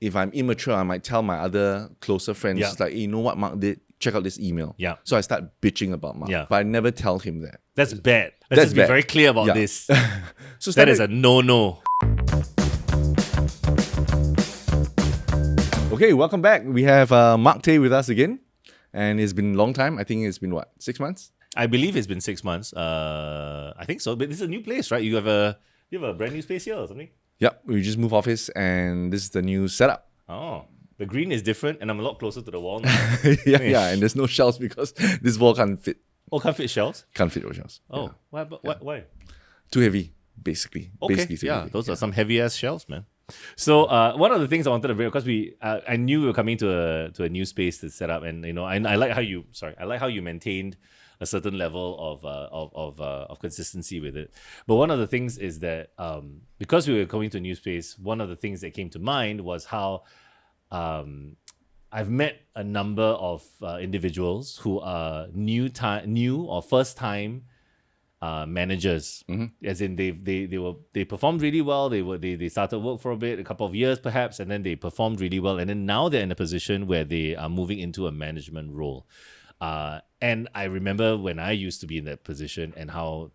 if I'm immature, I might tell my other closer friends, like, hey, you know what Mark did? Check out this email. Yeah. So I start bitching about Mark. Yeah. But I never tell him that. That's bad. Let's That's just be bad. very clear about Yeah. this. So That is a no-no. Okay, welcome back. We have Mark Tay with us again. And it's been a long time. I think it's been, 6 months? I believe it's been 6 months. I think so. But this is a new place, right? You have a brand new space here or something? Yep, we just moved office and this is the new setup. Oh, the green is different and I'm a lot closer to the wall now. yeah, and there's no shelves because this wall can't fit. Oh, can't fit shelves? Can't fit those shelves. Oh, why? Too heavy, basically. Okay, Basically too heavy. those are some heavy ass shelves, man. So one of the things I wanted to bring, because I knew we were coming to a new space to set up, and I like how you maintained a certain level of consistency with it. But one of the things is that because we were coming to a new space, one of the things that came to mind was how I've met a number of individuals who are new or first time managers, as in they performed really well. They started work for a couple of years perhaps, and then they performed really well, and then now they're in a position where they are moving into a management role. And I remember when I used to be in that position and how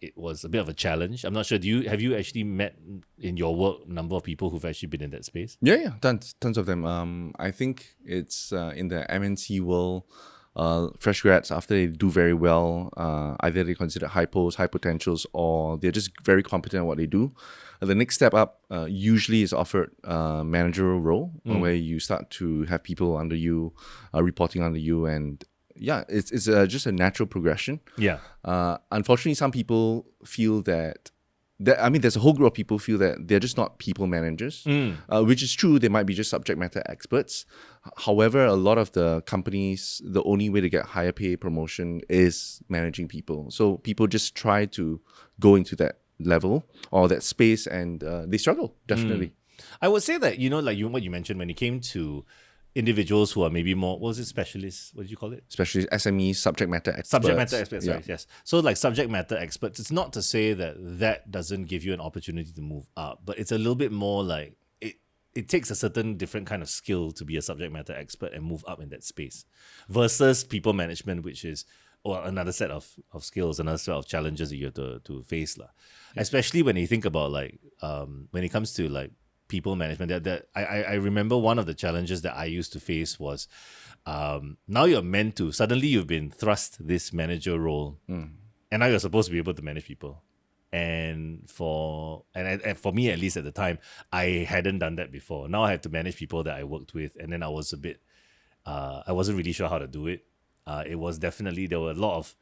it was a bit of a challenge. I'm not sure. Have you actually met in your work number of people who've actually been in that space? Yeah, tons of them. I think it's in the MNC world. Fresh grads, after they do very well, either they consider high posts, high potentials, or they're just very competent at what they do. The next step up usually is offered managerial role, where you start to have people under you, reporting under you, and yeah, it's just a natural progression. Yeah. Unfortunately, some people feel that there's a whole group of people feel that they're just not people managers, which is true. They might be just subject matter experts. However, a lot of the companies, the only way to get higher pay promotion is managing people. So people just try to go into that level or that space, and they struggle, definitely. I would say that, what you mentioned when it came to individuals who are maybe more, what was it, specialists? What did you call it? Specialists, SMEs, subject matter experts. Subject matter experts, yeah. Right, yes. So subject matter experts, it's not to say that doesn't give you an opportunity to move up, but it's a little bit more like it takes a certain different kind of skill to be a subject matter expert and move up in that space versus people management, which is another set of skills, another set of challenges that you have to face. Yeah. Especially when you think about when it comes to people management, that I remember one of the challenges that I used to face was now you're meant to, suddenly you've been thrust this manager role, and now you're supposed to be able to manage people. And for me, at least at the time, I hadn't done that before. Now I had to manage people that I worked with, and then I was a bit, I wasn't really sure how to do it. It was definitely, there were a lot of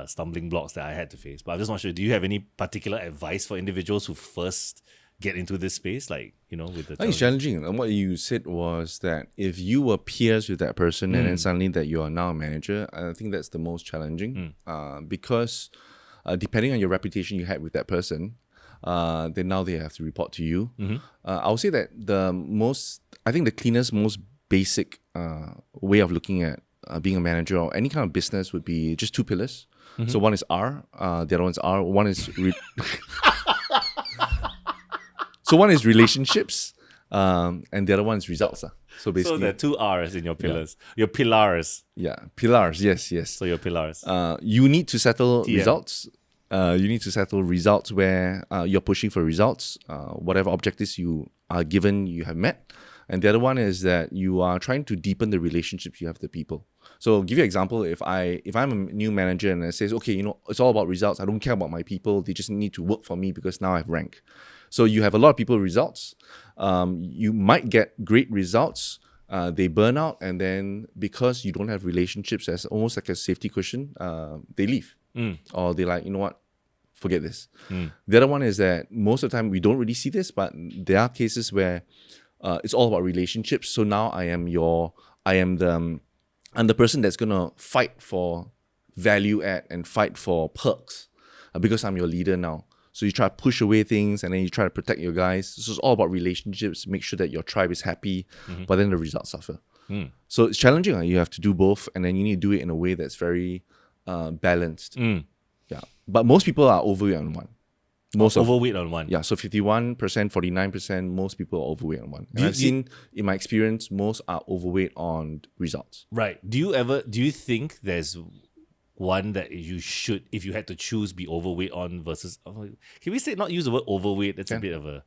stumbling blocks that I had to face. But I'm just not sure, do you have any particular advice for individuals who first get into this space, with the I think it's challenging. And what you said was that if you were peers with that person and then suddenly that you are now a manager, I think that's the most challenging because depending on your reputation you had with that person, then now they have to report to you. I would say that the cleanest, most basic way of looking at being a manager or any kind of business would be just two pillars. So one is R, the other one's R. One is so one is relationships, and the other one is results. So basically, so there are two R's in your pillars. Your pillars. Yeah, pillars. Yes. So your pillars. You need to settle TM. results. You need to settle results where you're pushing for results. Whatever objectives you are given, you have met. And the other one is that you are trying to deepen the relationships you have with the people. So I'll give you an example. If I'm a new manager and it says, okay, it's all about results. I don't care about my people. They just need to work for me because now I have rank. So you have a lot of people results. You might get great results. They burn out, and then because you don't have relationships as almost like a safety cushion, they leave. Or they're like, you know what? Forget this. The other one is that most of the time we don't really see this, but there are cases where it's all about relationships. So now I'm the person that's gonna fight for value add and fight for perks because I'm your leader now. So you try to push away things and then you try to protect your guys. So it's all about relationships, make sure that your tribe is happy, but then the results suffer. So it's challenging. You have to do both, and then you need to do it in a way that's very balanced. Yeah, but most people are over on one. Most of overweight on one. Yeah, so 51%, 49%, most people are overweight on one. And I've seen, in my experience, most are overweight on results. Right. Do you think there's one that you should, if you had to choose, be overweight on versus, can we say not use the word overweight? That's a bit of a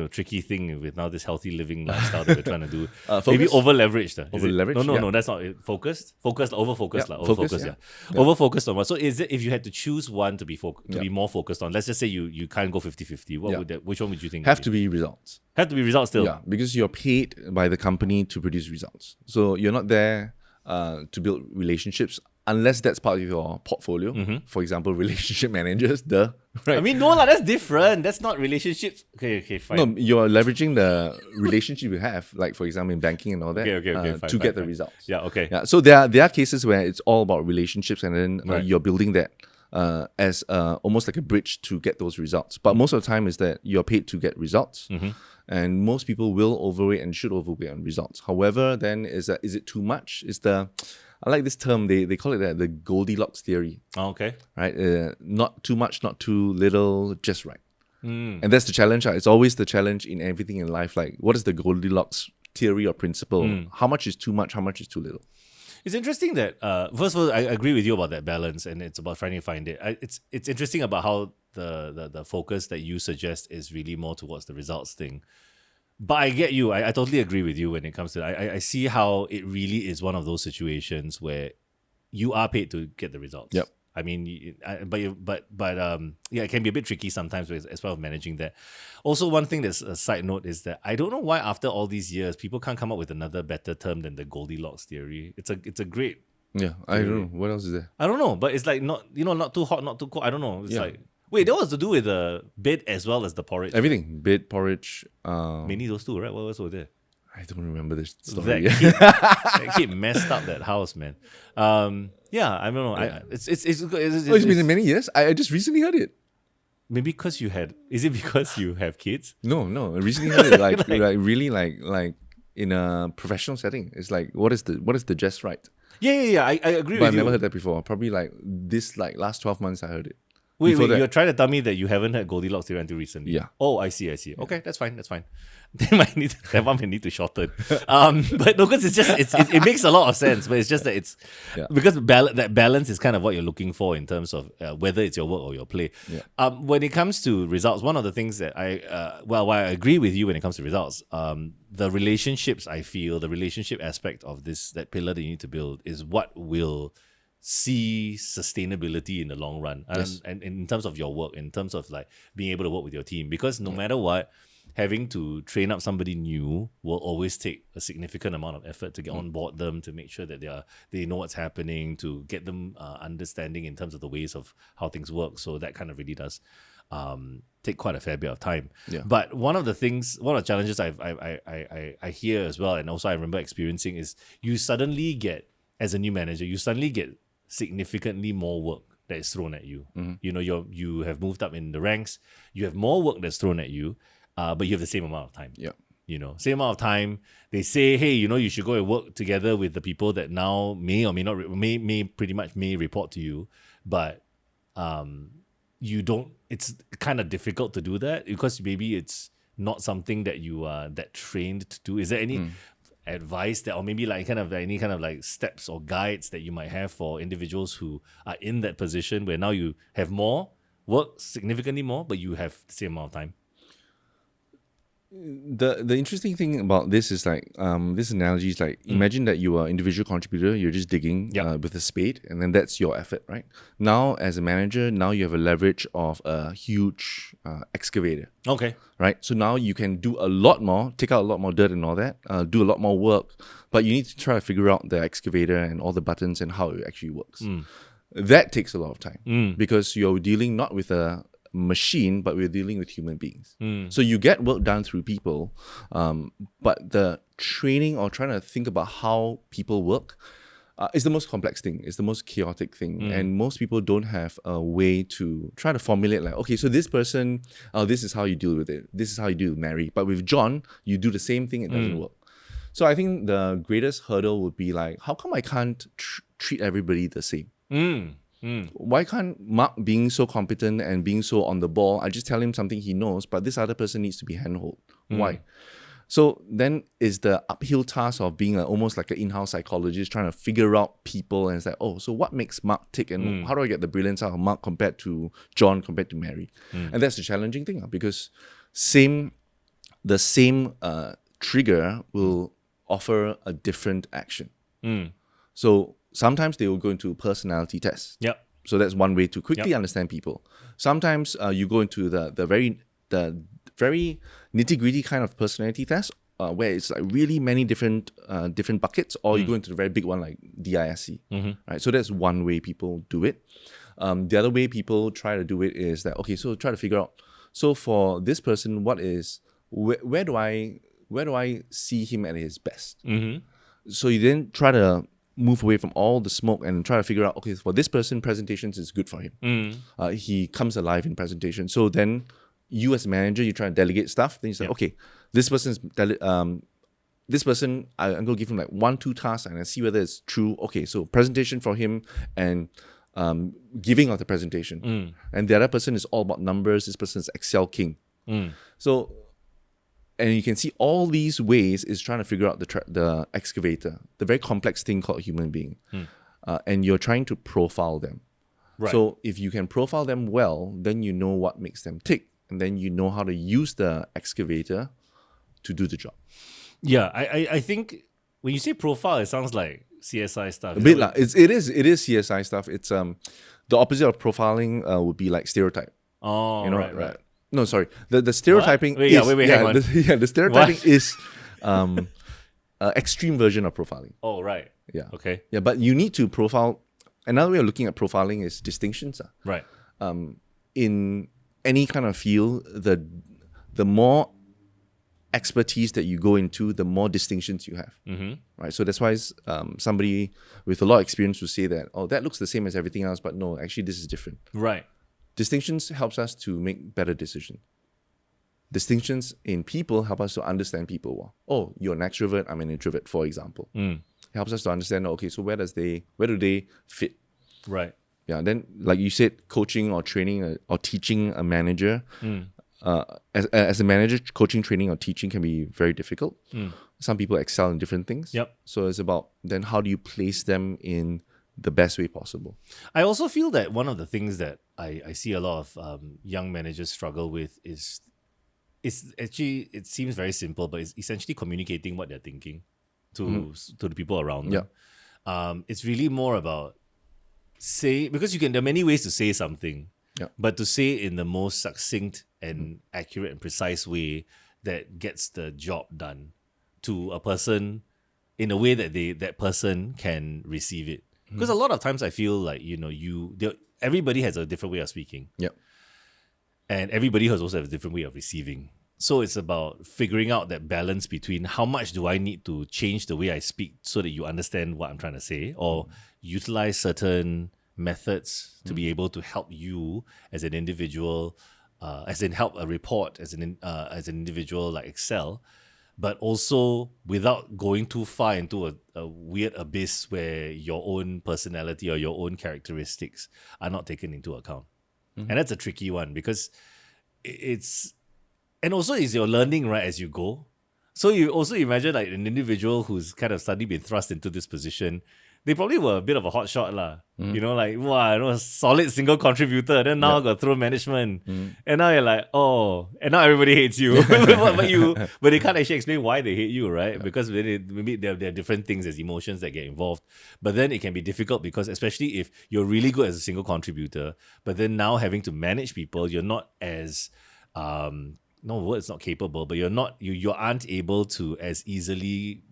tricky thing with now this healthy living lifestyle that we're trying to do. Maybe over leveraged. Over leveraged? No, that's not it. Focused, over focused, focus, yeah. Over focused on one. So is it, if you had to choose one to be be more focused on, let's just say you can't go 50-50, what would which one would you think? Have to be results. Have to be results still. Yeah, because you're paid by the company to produce results. So you're not there to build relationships unless that's part of your portfolio. For example, relationship managers, right? I mean, no, that's different. That's not relationships. Okay, fine. No, you're leveraging the relationship you have, like for example in banking and all that, fine, to get the results. Yeah, okay. Yeah, so there are cases where it's all about relationships, and then you're building that as almost like a bridge to get those results. But most of the time is that you're paid to get results. And most people will overweight and should overweight on results. However, then is it too much? I like this term. They call it the Goldilocks theory. Oh, okay. Right? Not too much, not too little, just right. And that's the challenge. It's always the challenge in everything in life. Like, what is the Goldilocks theory or principle? How much is too much? How much is too little? It's interesting that first of all, I agree with you about that balance, and it's about trying to find it. It's interesting about how the focus that you suggest is really more towards the results thing. But I get you. I totally agree with you when it comes to that. I see how it really is one of those situations where you are paid to get the results. Yep. I mean, but it can be a bit tricky sometimes as well as managing that. Also, one thing that's a side note is that I don't know why after all these years people can't come up with another better term than the Goldilocks theory. It's a great. Yeah, I don't know what else is there. I don't know, but it's like not too hot, not too cold. I don't know. It's like. Wait, that was to do with the bed as well as the porridge. Everything. Bed, porridge. Mainly those two, right? What else was there? I don't remember this story. That kid messed up that house, man. Yeah, I don't know. It's been many years. I just recently heard it. Maybe because you had. Is it because you have kids? No. I recently heard it. Like really like in a professional setting. It's like what is the just right? Yeah. I agree with you. But I've never heard that before. Probably like last 12 months I heard it. Wait, you're trying to tell me that you haven't heard Goldilocks theory until recently? Yeah. Oh, I see. Okay, that's fine. That one might need to shorten. But no, because it makes a lot of sense. But it's just that because that balance is kind of what you're looking for in terms of whether it's your work or your play. Yeah. When it comes to results, one of the things that while I agree with you when it comes to results, the relationships, I feel the relationship aspect of that pillar that you need to build is what will see sustainability in the long run. Yes. And in terms of your work, in terms of like being able to work with your team, because no matter what, having to train up somebody new will always take a significant amount of effort to get on board them, to make sure that they know what's happening, to get them understanding in terms of the ways of how things work. So that kind of really does take quite a fair bit of time. Yeah. But one of the challenges I hear as well, and also I remember experiencing, is you suddenly get, as a new manager, significantly more work that is thrown at you. You know, you have moved up in the ranks, you have more work that's thrown at you, but you have the same amount of time. Yeah. You know, same amount of time. They say, hey, you should go and work together with the people that now may or may not may report to you, but you don't. It's kind of difficult to do that because maybe it's not something that you are that trained to do. Is there any advice that, or maybe like any kind of like steps or guides that you might have for individuals who are in that position where now you have more work, significantly more, but you have the same amount of time? The interesting thing about this is like this analogy is like imagine that you are an individual contributor, you're just digging with a spade, and then that's your effort, right? Now as a manager, now you have a leverage of a huge excavator. Okay. Right? So now you can do a lot more, take out a lot more dirt and all that, do a lot more work, but you need to try to figure out the excavator and all the buttons and how it actually works. That takes a lot of time because you're dealing not with a machine, but we're dealing with human beings. So you get work done through people, but the training or trying to think about how people work is the most complex thing. It's the most chaotic thing. And most people don't have a way to try to formulate like, okay, so this person, this is how you deal with it. This is how you deal with Mary. But with John, you do the same thing, it doesn't work. So I think the greatest hurdle would be like, how come I can't treat everybody the same? Why can't Mark, being so competent and being so on the ball, I just tell him something he knows, but this other person needs to be handhold? Why? So then is the uphill task of being almost like an in-house psychologist trying to figure out people, and it's like, oh, so what makes Mark tick, and how do I get the brilliance out of Mark compared to John, compared to Mary? And that's the challenging thing, because the same trigger will offer a different action. So sometimes they will go into personality tests. Yep. So that's one way to quickly understand people. Sometimes you go into the very nitty-gritty kind of personality test, where it's like really many different buckets, or you go into the very big one like DISC. Right? So that's one way people do it. The other way people try to do it is that, okay, so try to figure out, so for this person, where do I see him at his best? So you then try to move away from all the smoke and try to figure out, okay, for this person, presentations is good for him. He comes alive in presentation. So then you as a manager, you try to delegate stuff. Then you say, okay, this person, I'm going to give him like 1-2 tasks and I see whether it's true. Okay, so presentation for him and giving of the presentation. And the other person is all about numbers. This person is Excel king. So, and you can see all these ways is trying to figure out the excavator, the very complex thing called human being. And you're trying to profile them. Right. So if you can profile them well, then you know what makes them tick. And then you know how to use the excavator to do the job. Yeah, I think when you say profile, it sounds like CSI stuff. A bit like it is CSI stuff. It's the opposite of profiling would be like stereotype. Oh, You know, right. No, sorry. The stereotyping Wait, is hang on. the stereotyping What? is extreme version of profiling. Oh, right. Yeah. Okay. Yeah, but you need to profile. Another way of looking at profiling is distinctions. Right. In any kind of field, the more expertise that you go into, the more distinctions you have. Right. So that's why somebody with a lot of experience will say that, oh, that looks the same as everything else, but no, actually this is different. Right. Distinctions helps us to make better decisions. Distinctions in people help us to understand people well. Oh, you're an extrovert, I'm an introvert, for example. It helps us to understand, okay, so where do they fit? Right. Yeah, then like you said, coaching or training or teaching a manager, as a manager, coaching, training, or teaching can be very difficult. Some people excel in different things. Yep. So it's about then how do you place them in the best way possible. I also feel that one of the things that I see a lot of young managers struggle with is actually, it seems very simple, but it's essentially communicating what they're thinking to the people around them. It's really more about because there are many ways to say something, but to say it in the most succinct and accurate and precise way that gets the job done to a person in a way that that person can receive it. Because a lot of times I feel like, everybody has a different way of speaking. Yep. And everybody has also a different way of receiving. So it's about figuring out that balance between how much do I need to change the way I speak so that you understand what I'm trying to say, or utilize certain methods to be able to help you as an individual, as in help a report as an individual like Excel, but also without going too far into a weird abyss where your own personality or your own characteristics are not taken into account. And that's a tricky one because it's you're learning right as you go. So you also imagine like an individual who's kind of suddenly been thrust into this position. They probably were a bit of a hot shot lah. A solid single contributor. Then now got throw management, and now you're like, oh, and now everybody hates you. but they can't actually explain why they hate you, right? Because maybe there are different things as emotions that get involved. But then it can be difficult because especially if you're really good as a single contributor, but then now having to manage people, you're not as it's not capable, but you aren't able to as easily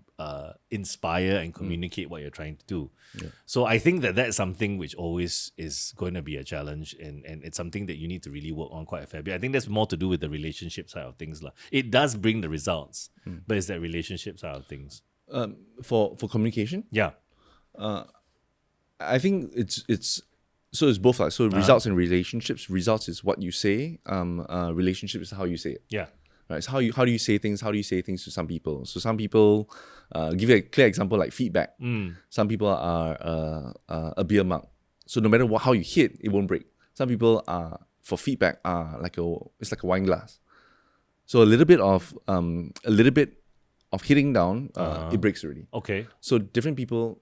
inspire and communicate what you're trying to do. So I think that's something which always is going to be a challenge, and it's something that you need to really work on quite a fair bit. I think that's more to do with the relationship side of things. It does bring the results, but it's that relationship side of things. For communication, Yeah. I think it's both like results and relationships. Results is what you say. Relationship is how you say it. Yeah. Right. So how do you say things? How do you say things to some people? So some people, give you a clear example like feedback. Some people are a beer mug. So no matter how you hit, it won't break. Some people are for feedback are it's like a wine glass. So a little bit of hitting down, it breaks already. Okay. So different people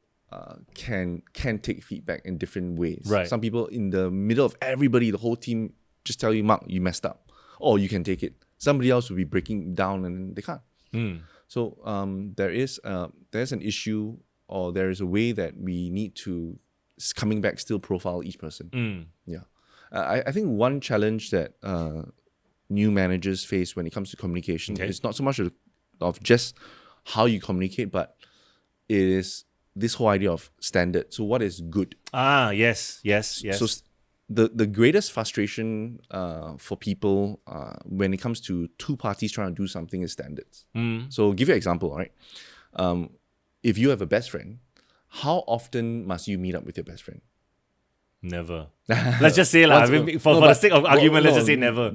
can take feedback in different ways. Right. Some people in the middle of everybody, the whole team, just tell you, Mark, you messed up, or you can take it. Somebody else will be breaking down and they can't. So there's an issue, or there is a way that we need to coming back still profile each person. Yeah, I think one challenge that new managers face when it comes to communication is not so much of just how you communicate, but it is this whole idea of standard. So what is good? Yes. So the greatest frustration for people when it comes to two parties trying to do something is standards. So give you an example, all right? If you have a best friend, how often must you meet up with your best friend? Never. Let's just say for the sake of argument, let's just say never.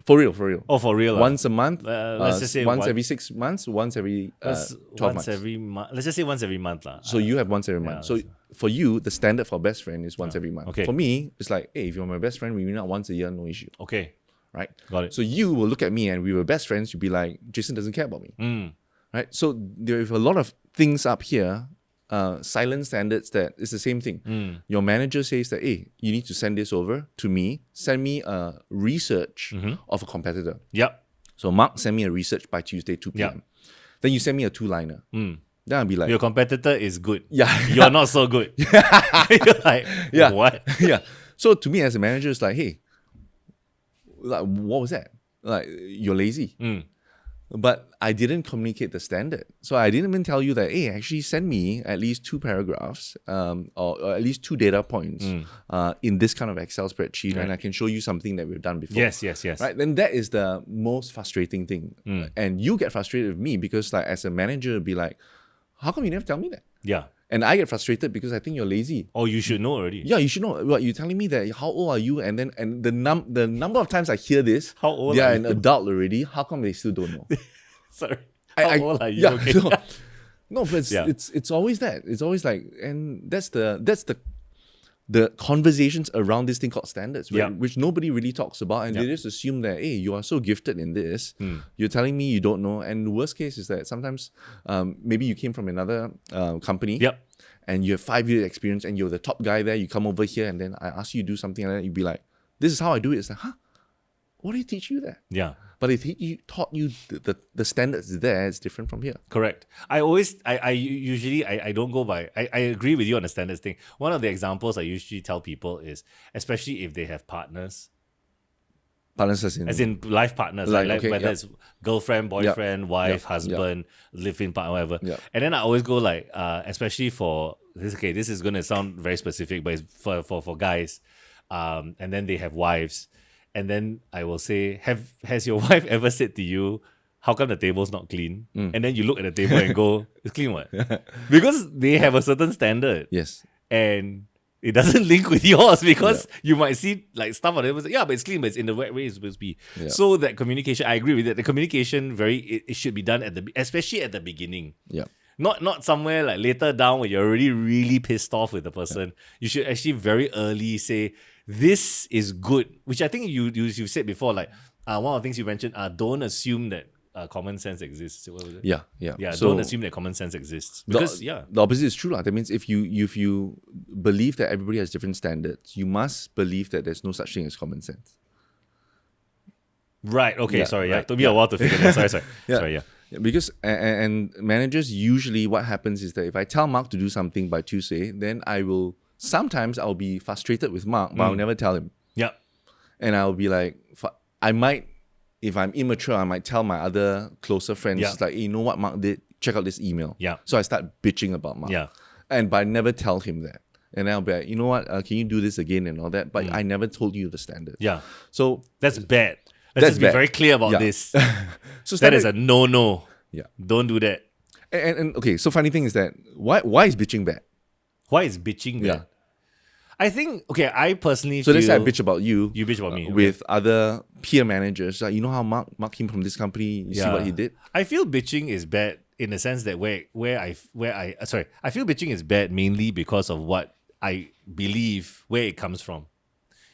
For real. Oh, for real. Once a month. Let's just say once every 6 months. Once every 12 months. Once every month. Let's just say once every month. So you have once every month. So for you, the standard for best friend is once every month. Okay. For me, it's like, hey, if you're my best friend, we meet up once a year, no issue. Okay. Right? Got it. So you will look at me and we were best friends. You'll be like, Jason doesn't care about me. Right? So there are a lot of things up here, silent standards, that is the same thing. Your manager says that, hey, you need to send this over to me. Send me a research of a competitor. Yep. So Mark, send me a research by Tuesday, 2 p.m. Then you send me a 2-liner. Then I'll be like, your competitor is good. Yeah. You're not so good. You're like, yeah. What? Yeah. So to me as a manager, it's like, hey, like, what was that? Like, you're lazy. But I didn't communicate the standard. So I didn't even tell you that, hey, actually send me at least 2 paragraphs or at least 2 data points in this kind of Excel spreadsheet, and I can show you something that we've done before. Yes. Right? Then that is the most frustrating thing. And you get frustrated with me because, like, as a manager, it'd be like, how come you never tell me that? Yeah. And I get frustrated because I think you're lazy. Oh, you should know already. Yeah, you should know. What, you're telling me that, how old are you? And then the number of times I hear this, How old they are are you? an adult already. How come they still don't know? Sorry. How old are you? Yeah, Okay. no, but it's always that. It's always like, and that's the conversations around this thing called standards, which nobody really talks about, and they just assume that, hey, you are so gifted in this, you're telling me you don't know. And the worst case is that sometimes maybe you came from another company, and you have 5 years experience, and you're the top guy there. You come over here, and then I ask you to do something, and then you'd be like, "This is how I do it." It's like, huh? What did he teach you there? Yeah. But if he taught you the standards there, it's different from here. Correct. I usually don't go by, I agree with you on the standards thing. One of the examples I usually tell people is, especially if they have partners, Partners as in life partners, Like, like okay, whether it's girlfriend, boyfriend, wife, husband, live-in partner, whatever. And then I always go like, especially for this. Okay, this is going to sound very specific, but it's for guys, and then they have wives, and then I will say, has your wife ever said to you, how come the table's not clean? And then you look at the table and go, it's clean what? Because they have a certain standard. Yes. And it doesn't link with yours because you might see like stuff on it. But it's clean, but it's in the right way it's supposed to be. So that communication, I agree with that. The communication it should be done especially at the beginning. Yeah. Not somewhere like later down where you're already really pissed off with the person. You should actually very early say, this is good, which I think you said before, like one of the things you mentioned, don't assume that common sense exists. What was it? Yeah. So, don't assume that common sense exists. Because the opposite is true. That means if you believe that everybody has different standards, you must believe that there's no such thing as common sense. Right. Okay. Sorry. Right. It took me a while to figure that. Sorry. Sorry. Because and managers usually, what happens is that if I tell Mark to do something by Tuesday, then sometimes I'll be frustrated with Mark, but I'll never tell him. Yeah. And I'll be like, I might, if I'm immature, I might tell my other closer friends, like, hey, you know what Mark did? Check out this email. Yeah. So I start bitching about Mark. Yeah. But I never tell him that. And I'll be like, you know what? Can you do this again and all that? But I never told you the standard. Yeah. So that's bad. Let's just be very clear about this. So that is a no. Yeah. Don't do that. And okay, so funny thing is that why is bitching bad? Why is bitching bad? Yeah. I think, I personally So feel... let's say I bitch about you. You bitch about me. With other peer managers. Like, you know how Mark came from this company? You see what he did? I feel bitching is bad in the sense that I feel bitching is bad mainly because of what I believe where it comes from.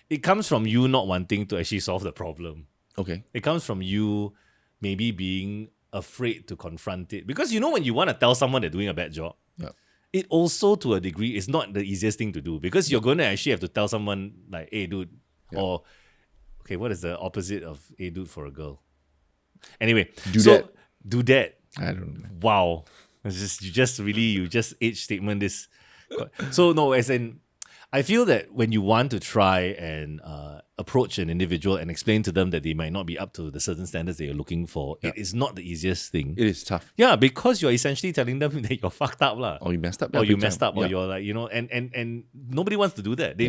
It comes from you not wanting to actually solve the problem. Okay. It comes from you maybe being afraid to confront it. Because when you want to tell someone they're doing a bad job, Yeah. it also to a degree is not the easiest thing to do, because you're going to actually have to tell someone like, hey dude, or okay, what is the opposite of hey dude for a girl? Anyway, Do that. Do that. I don't know. Wow. You just age statement this. So no, as in, I feel that when you want to try and approach an individual and explain to them that they might not be up to the certain standards that you're looking for, it is not the easiest thing. It is tough. Yeah, because you're essentially telling them that you're fucked up lah. Or you messed up. Or yeah, you big messed time. up, or Yeah. you're like, and nobody wants to do that. They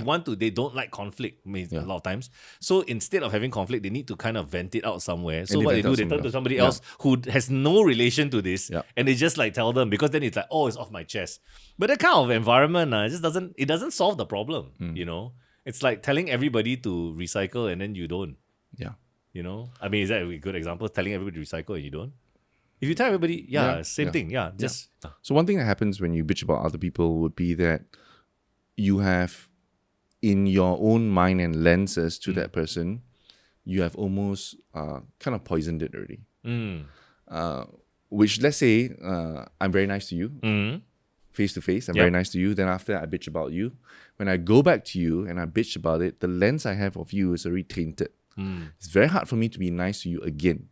don't like conflict a lot of times. So instead of having conflict, they need to kind of vent it out somewhere. So they what they vent do, out they turn to somewhere somebody else. else who has no relation to this, Yeah. and they just like tell them, because then it's like, oh, it's off my chest. But that kind of environment, it just doesn't solve the problem. It's like telling everybody to recycle and then you don't. Yeah. I mean, is that a good example? Telling everybody to recycle and you don't? If you tell everybody, same thing. Yeah, just So one thing that happens when you bitch about other people would be that you have, in your own mind and lenses to that person, you have almost kind of poisoned it already. Which, let's say, I'm very nice to you, face to face, I'm very nice to you. Then after that, I bitch about you. When I go back to you and I bitch about it, the lens I have of you is already tainted. It's very hard for me to be nice to you again.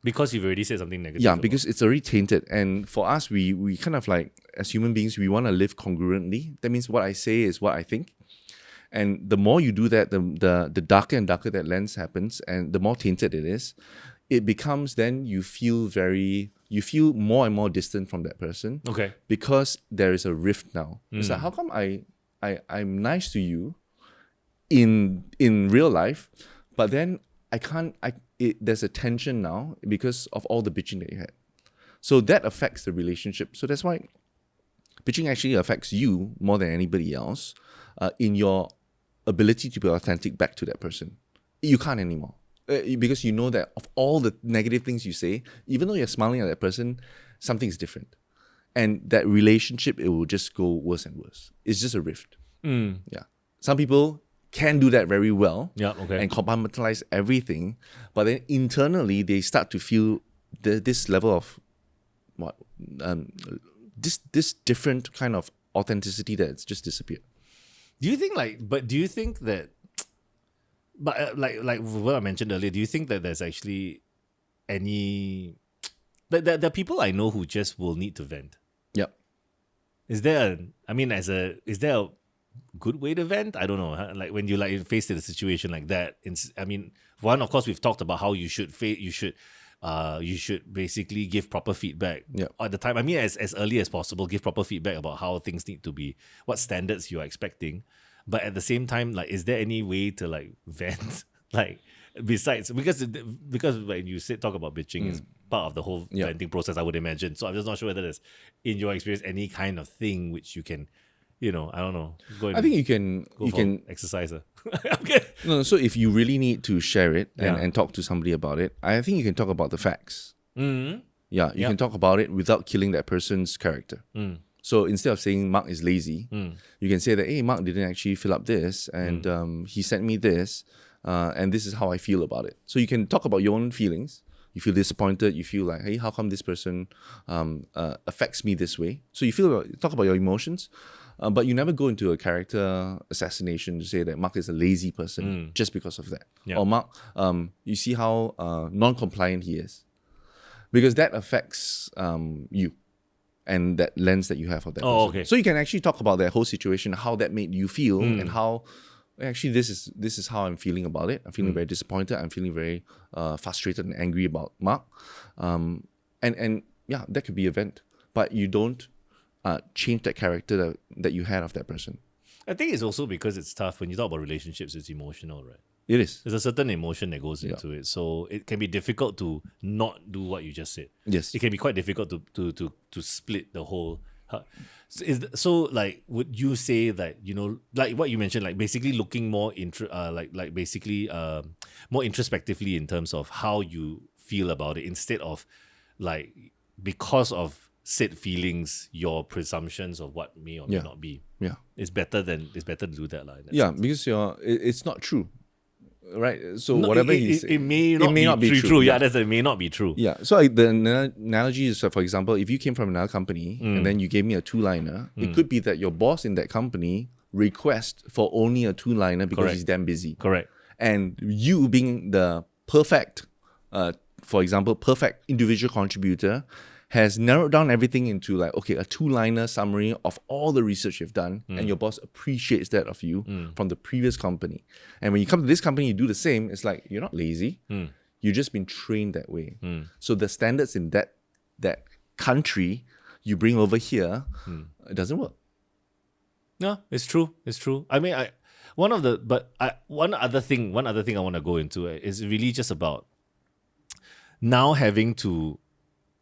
because you've already said something negative. Yeah, about- because it's already tainted. And for us, we kind of like, as human beings, we want to live congruently. That means what I say is what I think. And the more you do that, the darker and darker that lens happens, and the more tainted it is, it becomes then you feel more and more distant from that person. Okay. Because there is a rift now. It's like, how come I'm nice to you in real life, but then there's a tension now because of all the bitching that you had. So that affects the relationship. So that's why bitching actually affects you more than anybody else in your ability to be authentic back to that person. You can't anymore. Because you know that of all the negative things you say, even though you're smiling at that person, something's different. And that relationship, it will just go worse and worse. It's just a rift. Yeah. Some people can do that very well Yeah, okay. and compartmentalize everything, but then internally they start to feel this level of this different kind of authenticity that's just disappeared. Do you think that, but like what I mentioned earlier, do you think that there's actually any, there are people I know who just will need to vent? Yep. Is there a good way to vent? I don't know. Like when you faced in a situation like that. One, of course, we've talked about how you should basically give proper feedback at the time. I mean, as early as possible, give proper feedback about how things need to be, what standards you are expecting. But at the same time, like, is there any way to like vent? Like, besides, because when you talk about bitching, it's part of the whole venting process, I would imagine. So I'm just not sure whether there's, in your experience, any kind of thing which you can, I don't know. I think you can exercise. Okay. No, so if you really need to share it Yeah. and talk to somebody about it, I think you can talk about the facts. Mm-hmm. Yeah, you can talk about it without killing that person's character. So instead of saying Mark is lazy, you can say that, hey, Mark didn't actually fill up this, and he sent me this, and this is how I feel about it. So you can talk about your own feelings. You feel disappointed. You feel like, hey, how come this person affects me this way? So talk about your emotions, but you never go into a character assassination to say that Mark is a lazy person just because of that. Yeah. Or Mark, you see how non-compliant he is. Because that affects you and that lens that you have of that person. Okay. So you can actually talk about that whole situation, how that made you feel, and how actually this is how I'm feeling about it. I'm feeling very disappointed. I'm feeling very frustrated and angry about Mark. And yeah, that could be a vent. But you don't change that character that you had of that person. I think it's also because it's tough. When you talk about relationships, it's emotional, right? It is. There's a certain emotion that goes into it. So it can be difficult to not do what you just said. Yes. It can be quite difficult to split the whole. So like, would you say that, like what you mentioned, like basically looking more more introspectively in terms of how you feel about it, instead of like, because of said feelings, your presumptions of what may or may Yeah. not be. Yeah. It's better to do that, in that Yeah, sense. because it's not true, right? So No, whatever it, he's it may not be true. true. Yeah, it may not be true. Yeah. So the analogy is, for example, if you came from another company and then you gave me a two-liner, it could be that your boss in that company requests for only a two-liner because Correct. he's damn busy. Correct. And you being the perfect, for example, perfect individual contributor, has narrowed down everything into like, okay, a two-liner summary of all the research you've done, and your boss appreciates that of you from the previous company. And when you come to this company, you do the same. It's like, you're not lazy. You've just been trained that way. So the standards in that country you bring over here, it doesn't work. No, it's true. It's true. I mean, one other thing I want to go into is really just about now having to.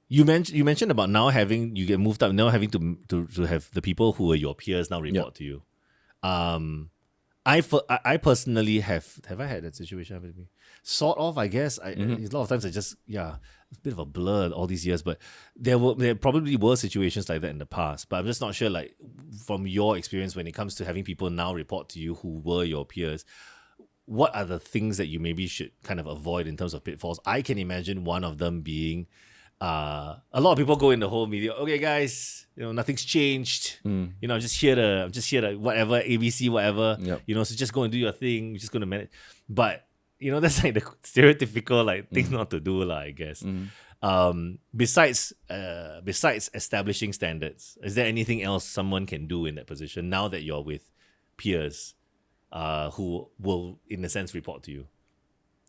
You mentioned about now having you get moved up, now having to have the people who are your peers now report to you. I personally have I had that situation happen to me? Sort of, I guess. A lot of times it's a bit of a blur all these years, but there probably were situations like that in the past. But I'm just not sure, like, from your experience when it comes to having people now report to you who were your peers, what are the things that you maybe should kind of avoid in terms of pitfalls? I can imagine one of them being a lot of people go in the whole media, okay guys, nothing's changed. I'm just here to whatever, ABC, whatever. Yep. So just go and do your thing, we're just gonna manage. But that's like the stereotypical thing not to do, I guess. Besides establishing standards, is there anything else someone can do in that position now that you're with peers who will, in a sense, report to you?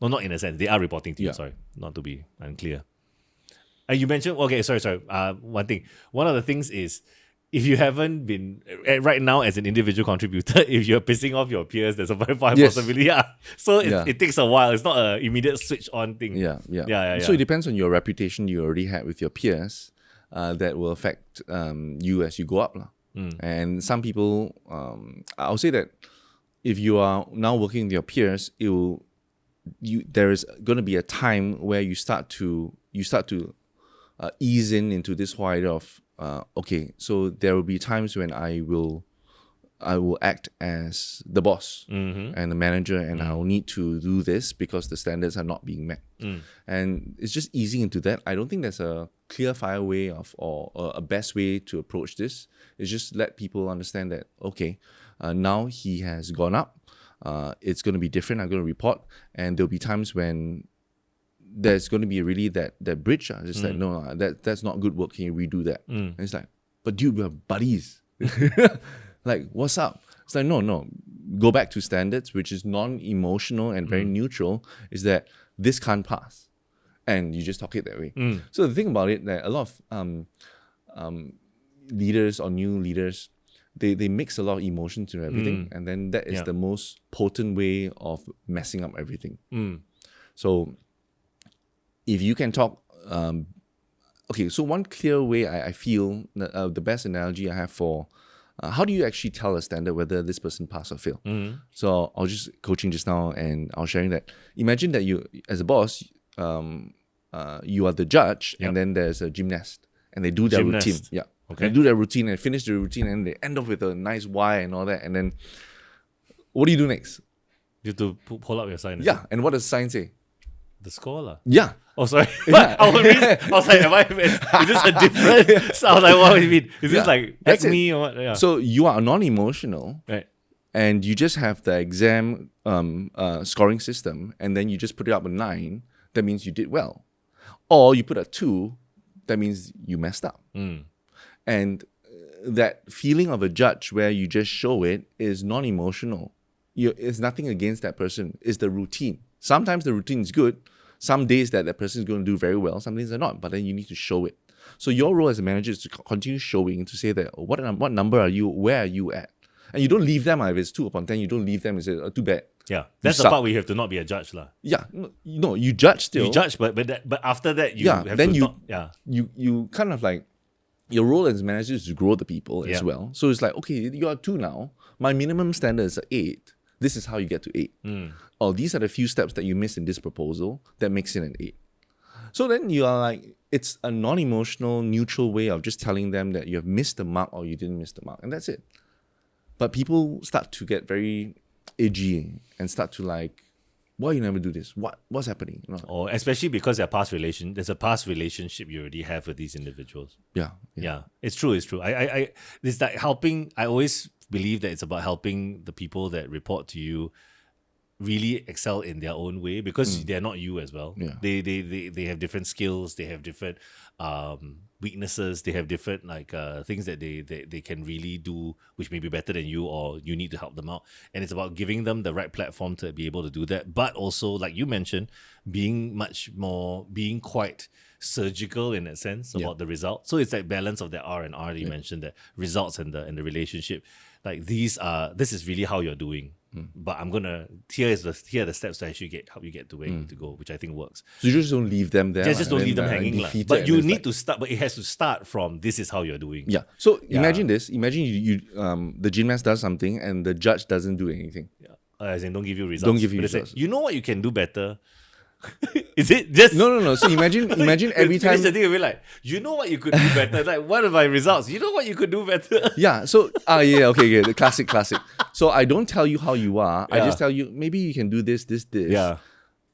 No, not in a sense. They are reporting to you. Yeah. Sorry, not to be unclear. You mentioned, okay, sorry. One thing. One of the things is, if you haven't been, right now as an individual contributor, if you're pissing off your peers, there's a very high Yes. possibility. Yeah. So Yeah. it takes a while. It's not an immediate switch on thing. Yeah. So it depends on your reputation you already had with your peers that will affect you as you go up. And some people, I'll say that if you are now working with your peers, there is going to be a time where you start to ease into this whole idea of okay, so there will be times when I will act as the boss and the manager, and I'll need to do this because the standards are not being met. And it's just easing into that. I don't think there's a clear fire way or a best way to approach this. It's just let people understand that, okay, now he has gone up. It's going to be different. I'm going to report, and there'll be times when there's going to be really that bridge. Just like, no, that's not good work. Can you redo that? And it's like, but dude, we're buddies. Like, what's up? It's like, no. Go back to standards, which is non-emotional and very neutral, is that this can't pass. And you just talk it that way. So the thing about it, that a lot of leaders or new leaders, they mix a lot of emotion to everything. And then that is the most potent way of messing up everything. So if you can talk, okay, so one clear way I feel, the best analogy I have for how do you actually tell a standard whether this person pass or fail? So I was just coaching just now, and I was sharing that. Imagine that you, as a boss, you are the judge, and then there's a gymnast, and they do their routine. Yeah. Okay. They do their routine and finish the routine, and they end up with a nice Y and all that. And then, what do you do next? You have to pull up your sign. Yeah. And what does the sign say? The score lah. Yeah. Oh, sorry. I was like, is this a different? So I was like, what do you mean? Is this like That's Acme or what? Yeah. So you are non-emotional, Right. and you just have the exam scoring system, and then you just put it up a 9. That means you did well. Or you put a 2. That means you messed up. And that feeling of a judge where you just show it is non-emotional. It's nothing against that person. It's the routine. Sometimes the routine is good. Some days that person is going to do very well. Some days they're not. But then you need to show it. So your role as a manager is to continue showing, to say that, what number are you? Where are you at? And you don't leave them. If it's 2 upon 10, you don't leave them and say, oh, too bad. Yeah, that's the suck. part where you have to not be a judge lah. Yeah, no, you judge still. You judge, but after that you have then to you not, you kind of like, your role as manager is to grow the people as Yeah. well. So it's like, okay, you are 2 now. My minimum standard is 8. This is how you get to 8. Or these are the few steps that you miss in this proposal that makes it an 8. So then you are like, it's a non-emotional, neutral way of just telling them that you have missed the mark or you didn't miss the mark, and that's it. But people start to get very edgy and start to like, why you never do this? What's happening? You know? Or especially because there's a past relationship you already have with these individuals. Yeah. It's true. I it's like helping. I always believe that it's about helping the people that report to you really excel in their own way, because they're not you as well. Yeah. They have different skills, they have different weaknesses, they have different things that they can really do which may be better than you, or you need to help them out. And it's about giving them the right platform to be able to do that, but also, like you mentioned, being quite surgical in that sense about the result. So it's like balance of the R and R that you mentioned, that results and the relationship. Like this is really how you're doing. But I'm gonna here are the steps to actually help you get to where you need to go, which I think works. So you just don't leave them there. Just don't leave them hanging. But you need to start. But it has to start from this is how you're doing. Yeah. So imagine this. Imagine you the gymnast does something and the judge doesn't do anything. Yeah. As in, don't give you results. Don't give you But they results. say, you know what you can do better. Is it just No. So imagine every time. the thing, we're like, you know what you could do better. Like, what are my results? You know what you could do better. Yeah. So okay, the classic. So I don't tell you how you are. I just tell you maybe you can do this. Yeah.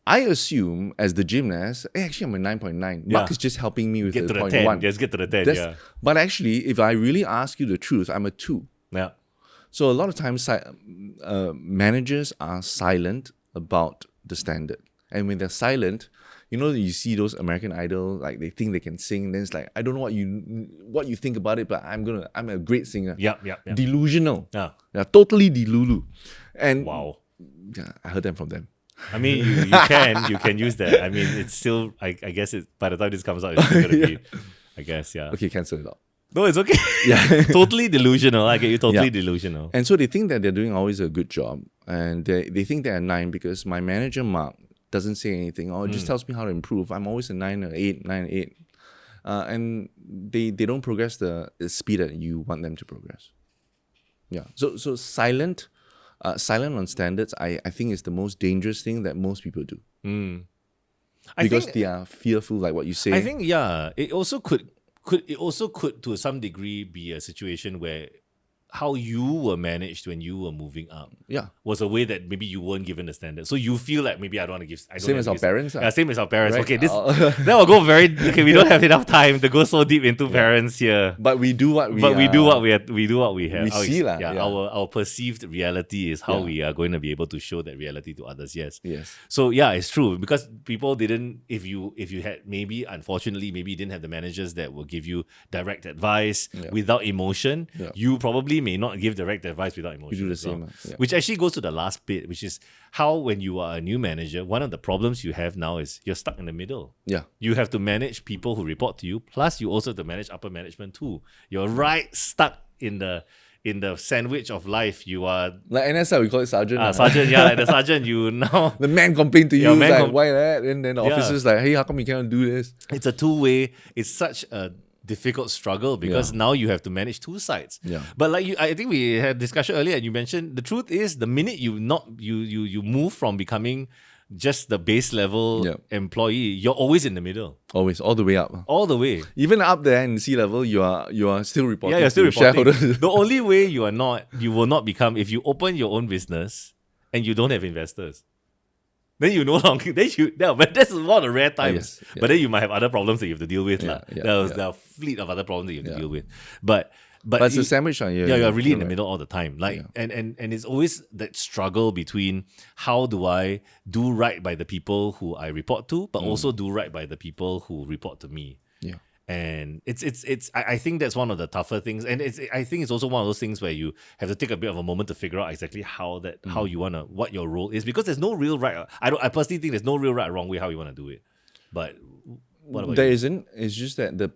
I assume as the gymnast, actually I'm a 9.9. Mark is just helping me with Get the to the 0.1. 10. Just get to the 10. Yeah. But actually, if I really ask you the truth, I'm a 2. Yeah. So a lot of times, managers are silent about the standard, and when they're silent, you see those American Idol, like they think they can sing. Then it's like, I don't know what you think about it, but I'm a great singer. Yeah. Delusional. Yeah. Yeah, totally delulu. And Wow. yeah, I heard them from them. I mean, you can use that. I mean, it's still, I guess by the time this comes out, it's still gonna be, I guess, yeah. Okay, cancel it out. No, it's okay. Yeah. Totally delusional. I get you. Totally delusional. And so they think that they're doing always a good job, and they think they're a 9 because my manager Mark doesn't say anything or just tells me how to improve. I'm always a 9 or 8, 9, 8. And they don't progress the speed that you want them to progress. Yeah. So silent on standards, I think is the most dangerous thing that most people do. Because they are fearful, like what you say. I think it also could to some degree be a situation where how you were managed when you were moving up was a way that maybe you weren't given the standard. So you feel like maybe I don't want to give. Same as our parents. Yeah, same as our parents. Right? Okay, that will go very. Okay, we don't have enough time to go so deep into parents here. But we do what we. We do what we have. We see lah. Our perceived reality is how we are going to be able to show that reality to others. Yes. Yes. So it's true, because people didn't. If you had maybe, unfortunately, maybe you didn't have the managers that will give you direct advice without emotion. Yeah. You probably may not give direct advice without emotion. You do the as well. same. Yeah. Which actually goes to the last bit, which is how when you are a new manager, one of the problems you have now is you're stuck in the middle. Yeah. You have to manage people who report to you, plus you also have to manage upper management too. You're right stuck in the sandwich of life. You are like NSL, we call it sergeant. sergeant, like the sergeant, you now. The man complained to you, Yeah, like, why that? And then the officer's like, hey, how come you cannot do this? It's a two-way. It's such a difficult struggle because now you have to manage two sides. Yeah. But I think we had a discussion earlier, and you mentioned the truth is the minute you move from becoming just the base level employee, you're always in the middle. Always, all the way up. All the way. Even up there in C level, you are still reporting. Yeah, you're still to reporting. shareholders. The only way you will not become, if you open your own business and you don't have investors. Then you no longer, but that's one of the rare times. Yes, But then you might have other problems that you have to deal with. There are a fleet of other problems that you have to deal with. But it's a sandwich on you. Yeah, you're really in the middle all the time. And it's always that struggle between how do I do right by the people who I report to, but also do right by the people who report to me. Yeah. And I think that's one of the tougher things, and I think it's also one of those things where you have to take a bit of a moment to figure out exactly how you wanna, what your role is, because there's no real right. I personally think there's no real right or wrong way how you want to do it. But what about There you? isn't. It's just that the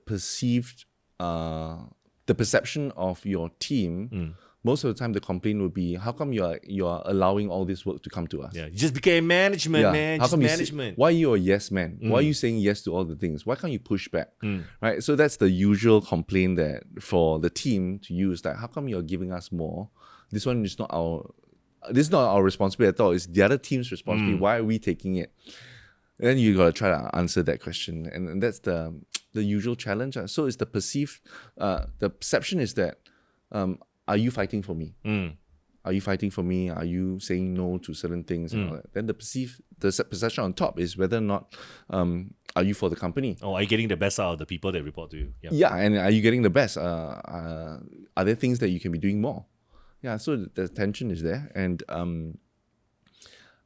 perception of your team. Most of the time, the complaint would be, how come you are allowing all this work to come to us? Yeah, you just became management, man. How Just come management. why are you a yes man? Why are you saying yes to all the things? Why can't you push back? Right. So that's the usual complaint that for the team to use. Like, how come you're giving us more? This is not our responsibility at all. It's the other team's responsibility. Why are we taking it? then you gotta try to answer that question, and that's the usual challenge. So it's the the perception is that, are you fighting for me? Are you fighting for me? Are you saying no to certain things and all that? Then the perception on top is whether or not are you for the company? Oh, are you getting the best out of the people that report to you? Yeah, and are you getting the best? Are there things that you can be doing more? Yeah, so the tension is there, and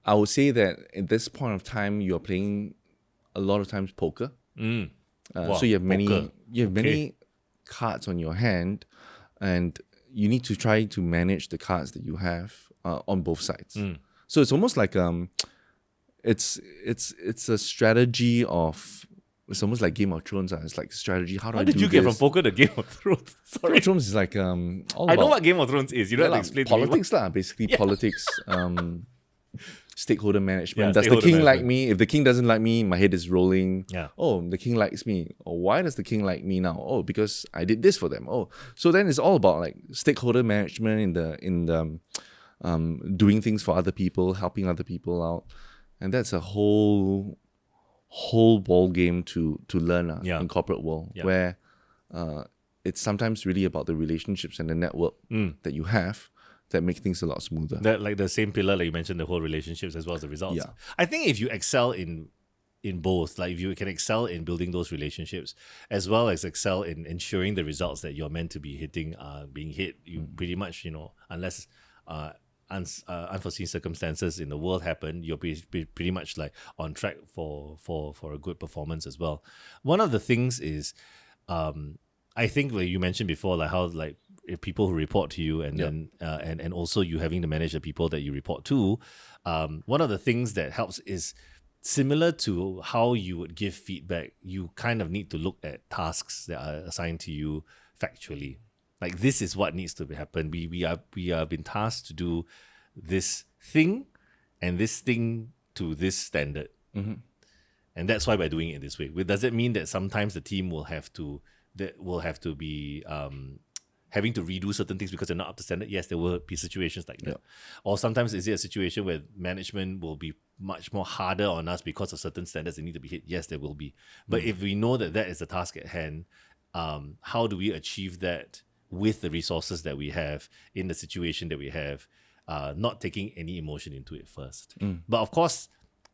I would say that at this point of time, you're playing a lot of times poker. Wow, So you have poker. many cards on your hand, and you need to try to manage the cards that you have on both sides. So it's almost like it's a strategy of. It's almost like Game of Thrones. It's like strategy. How How did you get from poker to Game of Thrones? Game Sorry. of Thrones is like all I know about what Game of Thrones is. You don't have to explain to me. politics lah. Basically, politics. Stakeholder management. Yeah, Does the stakeholder king like management. me? If the king doesn't like me, my head is rolling. Yeah. Oh, the king likes me. Oh, why does the king like me now? Oh, because I did this for them. Oh, so then it's all about like stakeholder management in the doing things for other people, helping other people out, and that's a whole ball game to learn Yeah. in corporate world, Yeah. where it's sometimes really about the relationships and the network that you have that make things a lot smoother. That, like the same pillar, like you mentioned, the whole relationships as well as the results. Yeah. I think if you excel in both, like if you can excel in building those relationships as well as excel in ensuring the results that you're meant to be hitting are being hit, you pretty much, unless unforeseen circumstances in the world happen, you'll be pretty much like on track for a good performance as well. One of the things is, I think like you mentioned before, like how like if people who report to you and then and also you having to manage the people that you report to, one of the things that helps is similar to how you would give feedback. You kind of need to look at tasks that are assigned to you factually. Like this is what needs to happen. We are been tasked to do this thing and this thing to this standard, and that's why we're doing it this way. Does it mean that sometimes the team will have to be having to redo certain things because they're not up to standard? Yes, there will be situations like that. Or sometimes is it a situation where management will be much more harder on us because of certain standards that need to be hit? Yes, there will be. But if we know that is the task at hand, how do we achieve that with the resources that we have in the situation that we have, not taking any emotion into it first? But of course,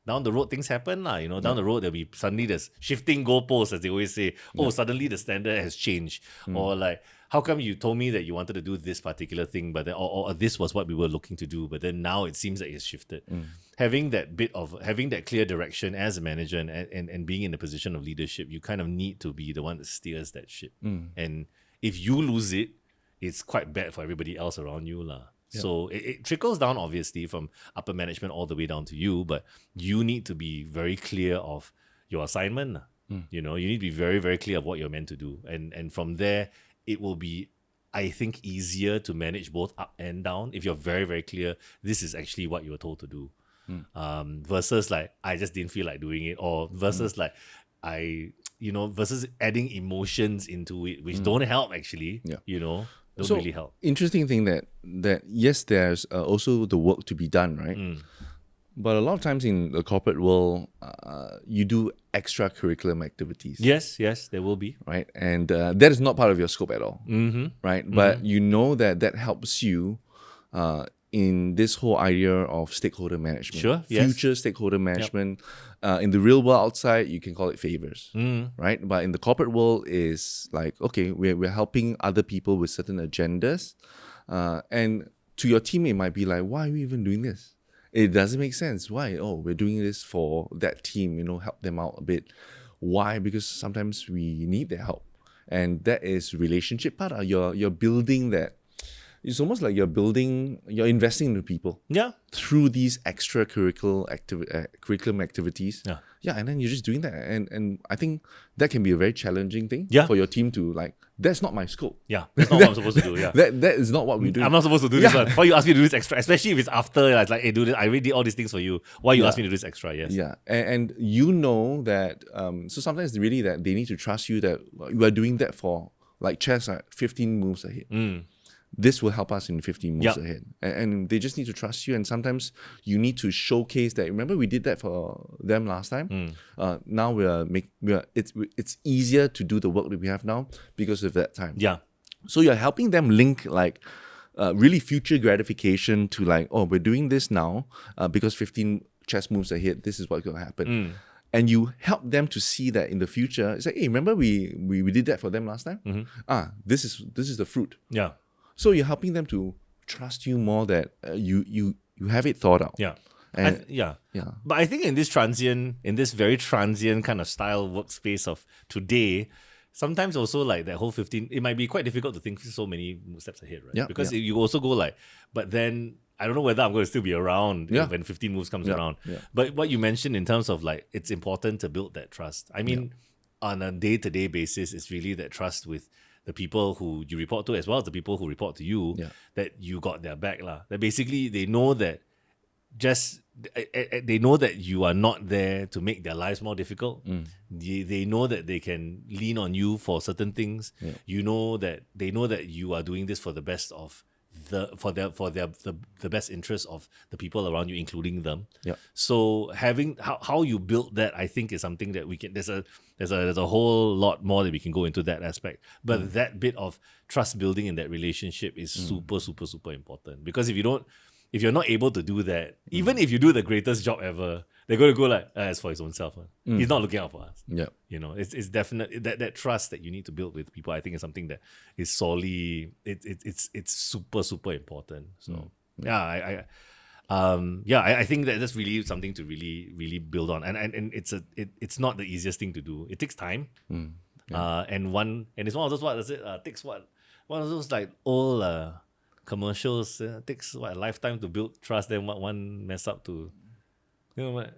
down the road, things happen. Down the road, there's shifting goalposts, as they always say. Oh, suddenly the standard has changed. Or like, how come you told me that you wanted to do this particular thing, but then, or this was what we were looking to do, but then now it seems that it's shifted. Having that clear direction as a manager and being in a position of leadership, you kind of need to be the one that steers that ship. And if you lose it, it's quite bad for everybody else around you lah. So it trickles down obviously from upper management all the way down to you, but you need to be very clear of your assignment. You need to be very, very clear of what you're meant to do. And from there, it will be, I think, easier to manage both up and down if you're very, very clear this is actually what you were told to do. Versus like, I just didn't feel like doing it, or versus like, versus adding emotions into it, which don't help actually, don't really help. Interesting thing that yes, there's also the work to be done, right? But a lot of times in the corporate world, you do extracurricular activities. Yes, there will be. Right? And that is not part of your scope at all. Right? But you know that helps you in this whole idea of stakeholder management. Sure, yes. Future stakeholder management. In the real world outside, you can call it favors. Right? But in the corporate world, is like, okay, we're helping other people with certain agendas. And to your team, it might be like, why are we even doing this? It doesn't make sense. Why? Oh, we're doing this for that team, help them out a bit. Why? Because sometimes we need their help. And that is relationship part. You're building that. It's almost like you're investing into people. Yeah. Through these extracurricular curriculum activities. Yeah. Yeah, and then you're just doing that. And I think that can be a very challenging thing Yeah. for your team to like, that's not my scope. Yeah, that's not what I'm supposed to do. Yeah. That is not what we do. I'm not supposed to do this one. Why you ask me to do this extra? Especially if it's after, like, hey, do this. I already did all these things for you. Why you ask me to do this extra? Yes. Yeah, and you know that, so sometimes really that they need to trust you that you are doing that for like chess, 15 moves ahead. this will help us in 15 moves Yep. ahead. And they just need to trust you. And sometimes you need to showcase that. Remember, we did that for them last time. Now it's easier to do the work that we have now because of that time. Yeah. So you're helping them link like really future gratification to like, oh, we're doing this now because 15 chess moves ahead, this is what's going to happen. And you help them to see that in the future. It's like, hey, remember we did that for them last time? This is the fruit. Yeah. So you're helping them to trust you more that you have it thought out. Yeah. And yeah. yeah. But I think in this very transient kind of style workspace of today, sometimes also like that whole 15, it might be quite difficult to think so many steps ahead, right? Yeah, Because yeah. you also go like, but then I don't know whether I'm going to still be around Yeah. when 15 moves comes Yeah, around. yeah. But what you mentioned in terms of like, it's important to build that trust. I mean, on a day-to-day basis, it's really that trust with the people who you report to as well as the people who report to you, Yeah. that you got their back. That basically they know that they know that you are not there to make their lives more difficult. They know that they can lean on you for certain things. You know that they know that you are doing this for the best of the best interest of the people around you, including them. Yeah. So having how you build that, I think, is something that we can. There's a whole lot more that we can go into that aspect. But that bit of trust building in that relationship is super, super, super important. Because if you're not able to do that, even if you do the greatest job ever, they're going to go like, it's for his own self. He's not looking out for us. Yeah. You know, it's definitely that trust that you need to build with people. I think is something that is solely it's super, super important. So I think that that's really something to really, really build on. And it's not the easiest thing to do. It takes time. And it's one of those, what does it takes one of those like old commercials. Takes a lifetime to build trust. Then one mess up to, you know what?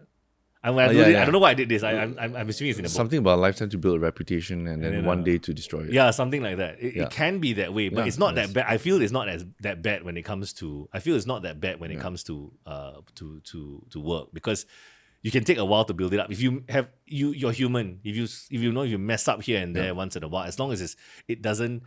I don't know why I did this. I'm assuming it's in a book. Something about a lifetime to build a reputation and then one day to destroy it. Yeah, something like that. It can be that way, but it's not that bad. I feel it's not that bad when it comes to. I feel it's not that bad when it comes to work, because you can take a while to build it up. If you have you're human. If you mess up here and there once in a while, as long as it doesn't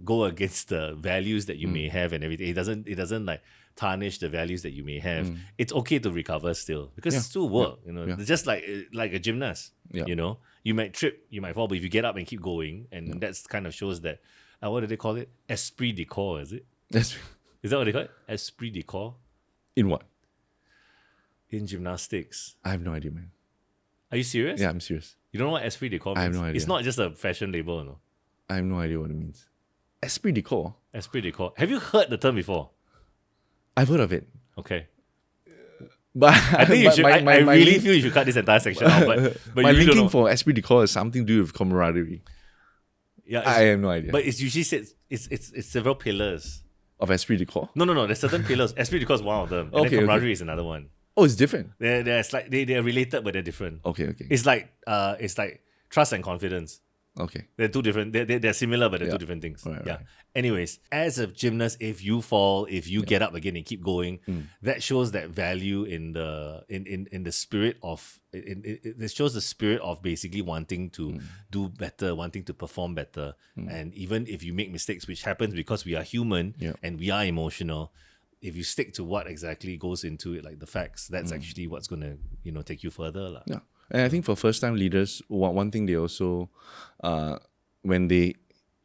go against the values that you may have and everything. It doesn't like tarnish the values that you may have. It's okay to recover still, because it's still work. You know, it's just like a gymnast. Yeah. You know, you might trip, you might fall, but if you get up and keep going, and that's kind of shows that. What do they call it? Esprit de corps, is it? That's Is that what they call it? Esprit de corps in what? in gymnastics. I have no idea, man. Are you serious? Yeah, I'm serious. You don't know what esprit de corps means? I have no idea. It's not just a fashion label, no. I have no idea what it means. Esprit de corps. Esprit de corps. Have you heard the term before? I've heard of it. Okay. But I think you should. I really feel you should cut this entire section out. But my you really don't linking know. for esprit de corps is something to do with camaraderie. Yeah, I have no idea. But it's usually said it's several pillars. Of esprit de corps? No. There's certain pillars. Esprit de corps is one of them. And Okay, then camaraderie is another one. Oh, it's different. They're related, but they're different. Okay. It's like trust and confidence. Okay. They're two different. They're similar, but they're two different things. Right. Anyways, as a gymnast, if you fall, if you get up again and keep going, that shows that value in the spirit of it shows the spirit of basically wanting to do better, wanting to perform better, and even if you make mistakes, which happens because we are human and we are emotional. If you stick to what exactly goes into it, like the facts, that's actually what's gonna take you further, Yeah. And I think for first-time leaders, one thing they also, when they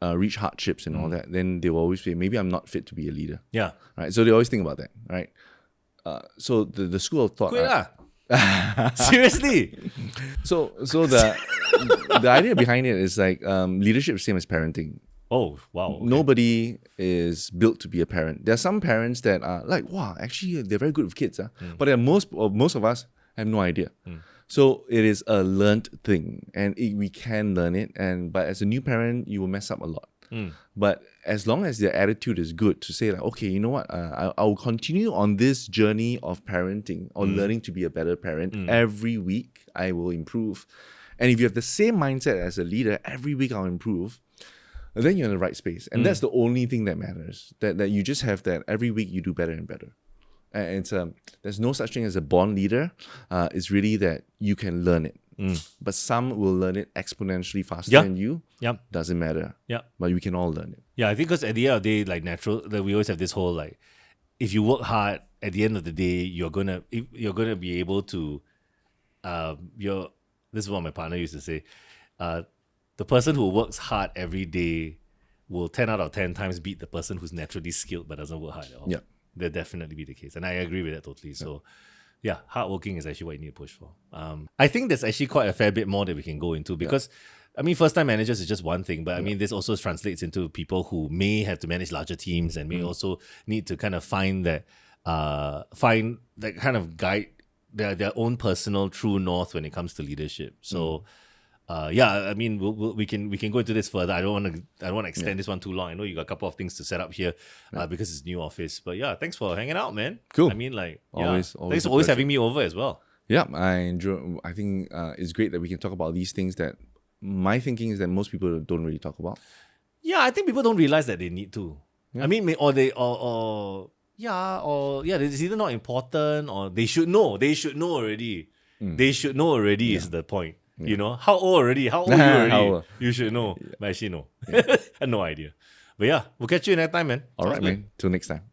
reach hardships and all that, then they will always say, maybe I'm not fit to be a leader. Yeah. Right? So they always think about that, right? So the school of thought... Quit lah. Seriously. So the idea behind it is like leadership is the same as parenting. Oh, wow. Okay. Nobody is built to be a parent. There are some parents that are like, wow, actually they're very good with kids. But there are most of us have no idea. So it is a learned thing, and we can learn it. But as a new parent, you will mess up a lot. But as long as their attitude is good, to say like, okay, you know what, I will continue on this journey of parenting or learning to be a better parent. Every week I will improve. And if you have the same mindset as a leader, every week I'll improve, then you're in the right space. And that's the only thing that matters. That you just have that every week you do better and better. And it's there's no such thing as a born leader. It's really that you can learn it. But some will learn it exponentially faster Yeah. than you. Yep. Doesn't matter. Yeah. But we can all learn it. Yeah, I think because at the end of the day, like natural, that we always have this whole like, if you work hard, at the end of the day, you're gonna be able to, this is what my partner used to say, the person who works hard every day will 10 out of 10 times beat the person who's naturally skilled but doesn't work hard at all. Yeah. That'll definitely be the case, and I agree with that totally. So. Yeah, hardworking is actually what you need to push for. I think there's actually quite a fair bit more that we can go into because, I mean, first-time managers is just one thing, but I mean, this also translates into people who may have to manage larger teams and may also need to kind of find that kind of guide their own personal true north when it comes to leadership. So. I mean, we can go into this further. I don't want to extend this one too long. I know you got a couple of things to set up here because it's new office. But yeah, thanks for hanging out, man. Cool. I mean, like, Always thanks a for always pleasure. having me over as well. Yeah, I enjoy. I think it's great that we can talk about these things that my thinking is that most people don't really talk about. Yeah, I think people don't realize that they need to. I mean, it's either not important or they should know. They should know already. They should know already is the point. You know, how old already? How old you already? How old? You should know. But actually, no. I had no idea. But yeah, we'll catch you next time, man. All Sounds right, good. man. Till next time.